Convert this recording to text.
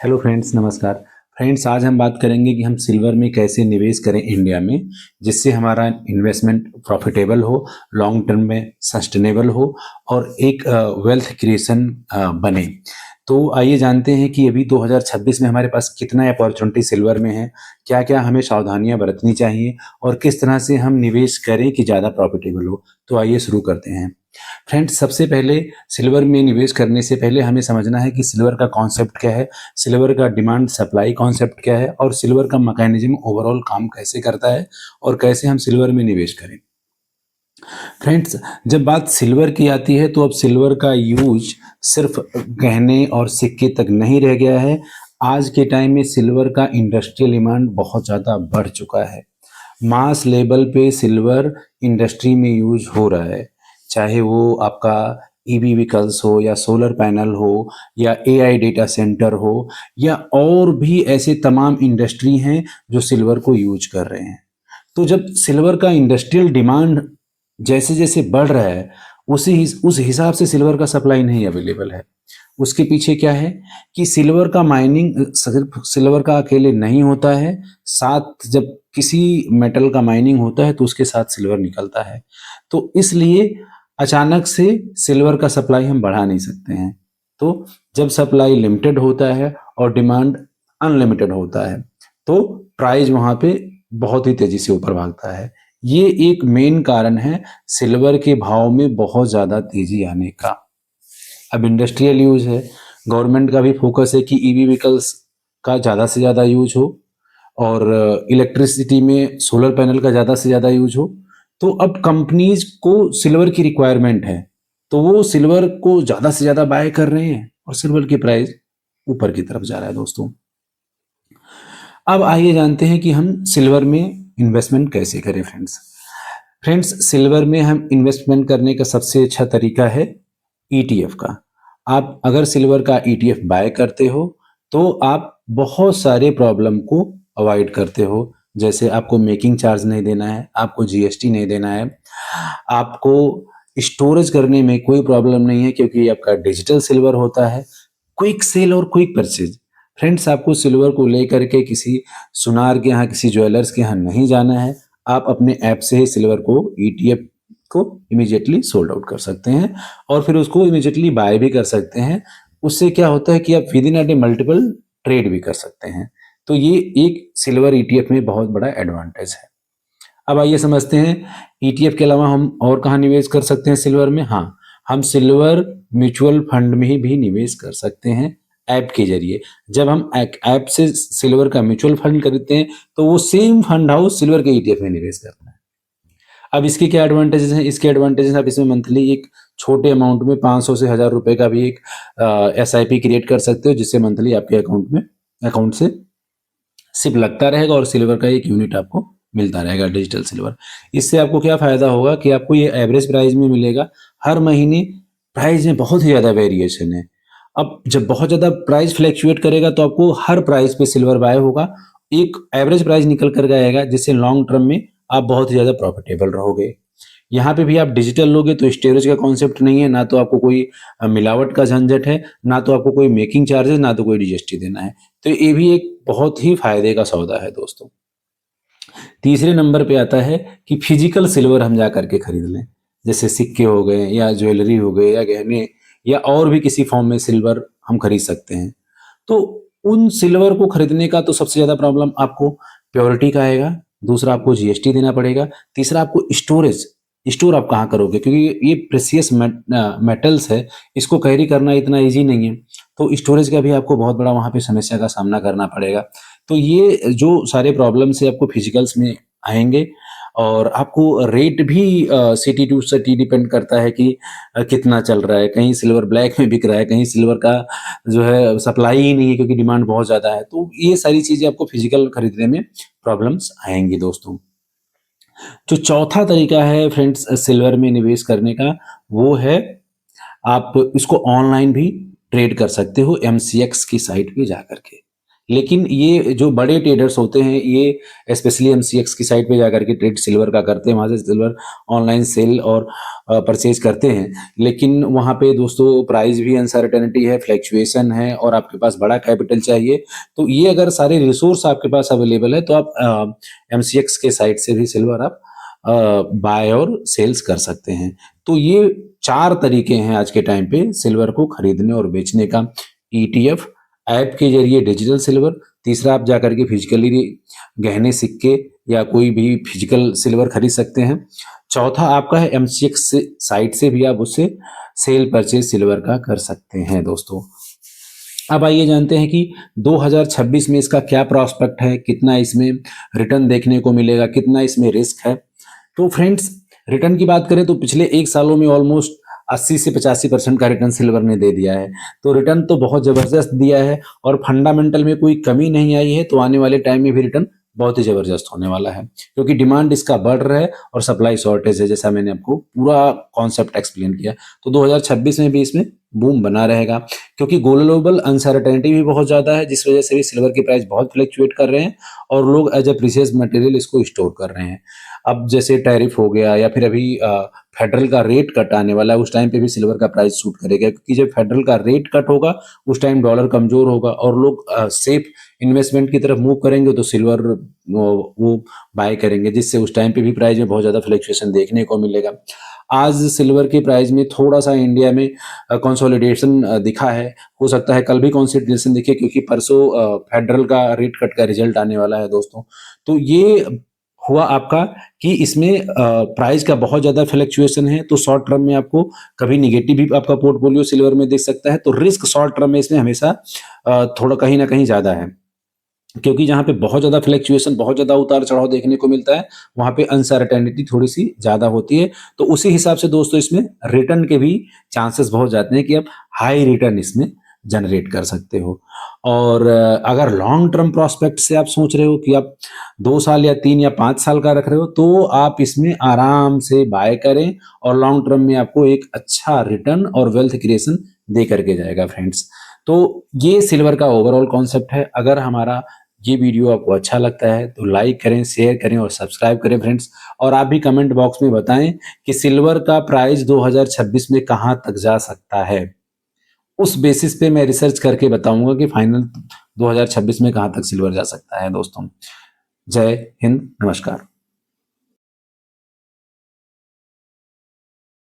Hello friends, नमस्कार। Friends, आज हम बात करेंगे कि हम सिल्वर में कैसे निवेश करें इंडिया में, जिससे हमारा इन्वेस्टमेंट प्रॉफिटेबल हो, लॉन्ग टर्म में सस्टेनेबल हो और एक वेल्थ क्रिएशन बने। तो आइए जानते हैं कि अभी 2026 में हमारे पास कितना अपॉर्चुनिटी सिल्वर में है, क्या-क्या हमें सावधानियाँ बरतनी चाहिए और किस तरह से हम निवेश करें कि ज़्यादा प्रॉफिटेबल हो। तो आइए शुरू करते हैं। फ्रेंड्स, सबसे पहले सिल्वर में निवेश करने से पहले हमें समझना है कि सिल्वर का कॉन्सेप्ट क्या है, सिल्वर का डिमांड सप्लाई कॉन्सेप्ट क्या है और सिल्वर का मैकेनिज्म ओवरऑल काम कैसे करता है और कैसे हम सिल्वर में निवेश करें। फ्रेंड्स, जब बात सिल्वर की आती है तो अब सिल्वर का यूज सिर्फ गहने और सिक्के तक नहीं रह गया है। आज के टाइम में सिल्वर का इंडस्ट्रियल डिमांड बहुत ज़्यादा बढ़ चुका है। मास लेवल पे सिल्वर इंडस्ट्री में यूज हो रहा है, चाहे वो आपका ईवी व्हीकल्स हो या सोलर पैनल हो या एआई डेटा सेंटर हो या और भी ऐसे तमाम इंडस्ट्री हैं जो सिल्वर को यूज कर रहे हैं। तो जब सिल्वर का इंडस्ट्रियल डिमांड जैसे-जैसे बढ़ रहा है, उस हिसाब से सिल्वर का सप्लाई नहीं अवेलेबल है। उसके पीछे क्या है कि सिल्वर का माइनिंग सिर्फ सिल्वर का अकेले नहीं होता है, साथ जब किसी मेटल का माइनिंग होता है तो उसके साथ सिल्वर निकलता है। तो इसलिए अचानक से सिल्वर का सप्लाई हम बढ़ा नहीं सकते हैं। तो जब सप्लाई लिमिटेड होता है और डिमांड अनलिमिटेड होता है, तो प्राइस वहाँ पे बहुत ही तेज़ी से ऊपर भागता है। ये एक मेन कारण है सिल्वर के भाव में बहुत ज़्यादा तेज़ी आने का। अब इंडस्ट्रियल यूज़ है, गवर्नमेंट का भी फोकस है कि ईवी व्हीकल्स का ज़्यादा से ज़्यादा यूज़ हो और इलेक्ट्रिसिटी में सोलर पैनल का ज़्यादा से ज़्यादा यूज़ हो। तो अब कंपनीज़ को सिल्वर की रिक्वायरमेंट है, तो वो सिल्वर को ज़्यादा से ज़्यादा बाय कर रहे हैं और सिल्वर की प्राइस ऊपर की तरफ जा रहा है दोस्तों। अब आइए जानते हैं कि हम सिल्वर में इन्वेस्टमेंट कैसे करें फ्रेंड्स। फ्रेंड्स, सिल्वर में हम इन्वेस्टमेंट करने का सबसे अच्छा तरीका है ईटीएफ का। आप अगर सिल्वर का ईटीएफ बाय करते हो, तो आप बहुत सारे प्रॉब्लम को अवॉइड करते हो। जैसे आपको मेकिंग चार्ज नहीं देना है, आपको जीएसटी नहीं देना है, आपको स्टोरेज करने में कोई प्रॉब्लम नहीं है क्योंकि आपका डिजिटल सिल्वर होता है। क्विक सेल और क्विक परचेज। फ्रेंड्स, आपको सिल्वर को लेकर के किसी सुनार के यहाँ, किसी ज्वेलर्स के यहाँ नहीं जाना है। आप अपने ऐप से ही सिल्वर को ईटीएफ को इमीडिएटली सोल्ड आउट कर सकते हैं और फिर उसको इमीडिएटली बाय भी कर सकते हैं। उससे क्या होता है कि आप with in a day multiple trade भी कर सकते हैं। तो ये एक सिल्वर ईटीएफ में बहुत बड़ा एडवांटेज है। अब आइए समझते हैं ईटीएफ के अलावा हम और कहाँ निवेश कर सकते हैं सिल्वर में। हाँ, हम सिल्वर म्यूचुअल फंड में ही भी निवेश कर सकते हैं ऐप के जरिए। जब हम ऐप से सिल्वर का म्यूचुअल फंड खरीदते हैं तो वो सेम फंड हाउस सिल्वर के ईटीएफ में निवेश करता है। अब इसके क्या एडवांटेजेस हैं? इसके एडवांटेजेस आप इसमें मंथली एक छोटे अमाउंट में 500 से 1000 रुपए का भी एक एसआईपी क्रिएट कर सकते हो, जिससे मंथली आपके अकाउंट से सिर्फ लगता रहेगा और सिल्वर का एक यूनिट आपको मिलता रहेगा, डिजिटल सिल्वर। इससे आपको क्या फ़ायदा होगा कि आपको ये एवरेज प्राइस में मिलेगा। हर महीने प्राइस में बहुत ही ज़्यादा वेरिएशन है। अब जब बहुत ज़्यादा प्राइस फ्लैक्चुएट करेगा तो आपको हर प्राइस पे सिल्वर बाय होगा। एक एवरेज प्राइस निकल कर के आएगा, जिससे लॉन्ग टर्म में आप बहुत ही ज़्यादा प्रॉफिटेबल रहोगे। यहाँ पे भी आप डिजिटल लोगे तो स्टोरेज का कॉन्सेप्ट नहीं है, ना तो आपको कोई मिलावट का झंझट है, ना तो आपको कोई मेकिंग चार्जेस, ना तो कोई जीएसटी देना है। तो ये भी एक बहुत ही फ़ायदे का सौदा है दोस्तों। तीसरे नंबर पे आता है कि फिजिकल सिल्वर हम जा करके खरीद लें। जैसे सिक्के हो गए या ज्वेलरी हो गए या गहने या और भी किसी फॉर्म में सिल्वर हम खरीद सकते हैं। तो उन सिल्वर को खरीदने का तो सबसे ज़्यादा प्रॉब्लम आपको प्योरिटी का आएगा, दूसरा आपको जीएसटी देना पड़ेगा, तीसरा आपको स्टोर आप कहाँ करोगे? क्योंकि ये प्रेशियस मेटल्स है, इसको कैरी करना इतना ईज़ी नहीं है। तो स्टोरेज का भी आपको बहुत बड़ा वहाँ पे समस्या का सामना करना पड़ेगा। तो ये जो सारे प्रॉब्लम्स है आपको फिजिकल्स में आएँगे और आपको रेट भी सिटी टू सिटी डिपेंड करता है कि कितना चल रहा है। कहीं सिल्वर ब्लैक में बिक रहा है, कहीं सिल्वर का जो है सप्लाई ही नहीं है क्योंकि डिमांड बहुत ज़्यादा है। तो ये सारी चीज़ें आपको फिजिकल खरीदने में प्रॉब्लम्स आएँगी दोस्तों। जो चौथा तरीका है फ्रेंड्स सिल्वर में निवेश करने का, वो है आप इसको ऑनलाइन भी ट्रेड कर सकते हो एमसीएक्स की साइट पे जा करके। लेकिन ये जो बड़े ट्रेडर्स होते हैं ये स्पेशली एमसीएक्स की साइट पे जाकर के ट्रेड सिल्वर का करते हैं, वहाँ से सिल्वर ऑनलाइन सेल और परचेज करते हैं। लेकिन वहाँ पे दोस्तों प्राइस भी अनसर्टेनिटी है, फ्लैक्चुएशन है और आपके पास बड़ा कैपिटल चाहिए। तो ये अगर सारे रिसोर्स आपके पास अवेलेबल है तो आप एमसीएक्स के साइट से भी सिल्वर आप बाय और सेल्स कर सकते हैं। तो ये 4 तरीके हैं आज के टाइम पे सिल्वर को खरीदने और बेचने का। ईटीएफ, ऐप के जरिए डिजिटल सिल्वर, तीसरा आप जाकर के फिजिकली गहने सिक्के या कोई भी फिजिकल सिल्वर खरीद सकते हैं। चौथा आपका है एमसीएक्स साइट से भी आप उससे सेल परचेज सिल्वर का कर सकते हैं दोस्तों। अब आइए जानते हैं कि 2026 में इसका क्या प्रॉस्पेक्ट है, कितना इसमें रिटर्न देखने को मिलेगा, कितना इसमें रिस्क है। तो फ्रेंड्स रिटर्न की बात करें तो पिछले 1 सालों में ऑलमोस्ट 80 से 85% का रिटर्न सिल्वर ने दे दिया है। तो रिटर्न तो बहुत जबरदस्त दिया है और फंडामेंटल में कोई कमी नहीं आई है। तो आने वाले टाइम में भी रिटर्न बहुत ही जबरदस्त होने वाला है, क्योंकि डिमांड इसका बढ़ रहा है और सप्लाई शॉर्टेज है, जैसा मैंने आपको पूरा कॉन्सेप्ट एक्सप्लेन किया। तो 2026 में भी इसमें बूम बना रहेगा, क्योंकि ग्लोबल अनसर्टेनिटी भी बहुत ज़्यादा है, जिस वजह से भी सिल्वर की प्राइस बहुत फ्लक्चुएट कर रहे हैं और लोग एज ए प्रीशियस मटेरियल इसको स्टोर कर रहे हैं। अब जैसे टैरिफ हो गया या फिर अभी फेडरल का रेट कट आने वाला है, उस टाइम पे भी सिल्वर का प्राइस शूट करेगा, क्योंकि जब फेडरल का रेट कट होगा उस टाइम डॉलर कमजोर होगा और लोग सेफ इन्वेस्टमेंट की तरफ मूव करेंगे, तो सिल्वर वो बाय करेंगे, जिससे उस टाइम पे भी प्राइस में बहुत ज़्यादा फ्लक्चुएशन देखने को मिलेगा। आज सिल्वर के प्राइस में थोड़ा सा इंडिया में कंसोलिडेशन दिखा है, हो सकता है कल भी कंसोलिडेशन दिखे, क्योंकि परसों फेडरल का रेट कट का रिजल्ट आने वाला है दोस्तों। तो ये हुआ आपका कि इसमें प्राइस का बहुत ज़्यादा फ्लक्चुएशन है, तो शॉर्ट टर्म में आपको कभी निगेटिव भी आपका पोर्टफोलियो सिल्वर में दिख सकता है। तो रिस्क शॉर्ट टर्म में इसमें हमेशा थोड़ा कहीं ना कहीं ज़्यादा है, क्योंकि जहाँ पे बहुत ज़्यादा फ्लक्चुएशन, बहुत ज़्यादा उतार चढ़ाव देखने को मिलता है, वहाँ पे अनसर्टेनिटी थोड़ी सी ज़्यादा होती है। तो उसी हिसाब से दोस्तों इसमें रिटर्न के भी चांसेस बहुत जाते हैं कि आप हाई रिटर्न इसमें जनरेट कर सकते हो। और अगर लॉन्ग टर्म प्रोस्पेक्ट से आप सोच रहे हो कि आप 2 साल या 3 या 5 साल का रख रहे हो, तो आप इसमें आराम से बाय करें और लॉन्ग टर्म में आपको एक अच्छा रिटर्न और वेल्थ क्रिएशन दे करके जाएगा फ्रेंड्स। तो ये सिल्वर का ओवरऑल कॉन्सेप्ट है। अगर हमारा ये वीडियो आपको अच्छा लगता है तो लाइक करें, शेयर करें और सब्सक्राइब करें फ्रेंड्स। और आप भी कमेंट बॉक्स में बताएं कि सिल्वर का प्राइस 2026 में कहां तक जा सकता है। उस बेसिस पे मैं रिसर्च करके बताऊंगा कि फाइनल 2026 में कहां तक सिल्वर जा सकता है दोस्तों। जय हिंद, नमस्कार।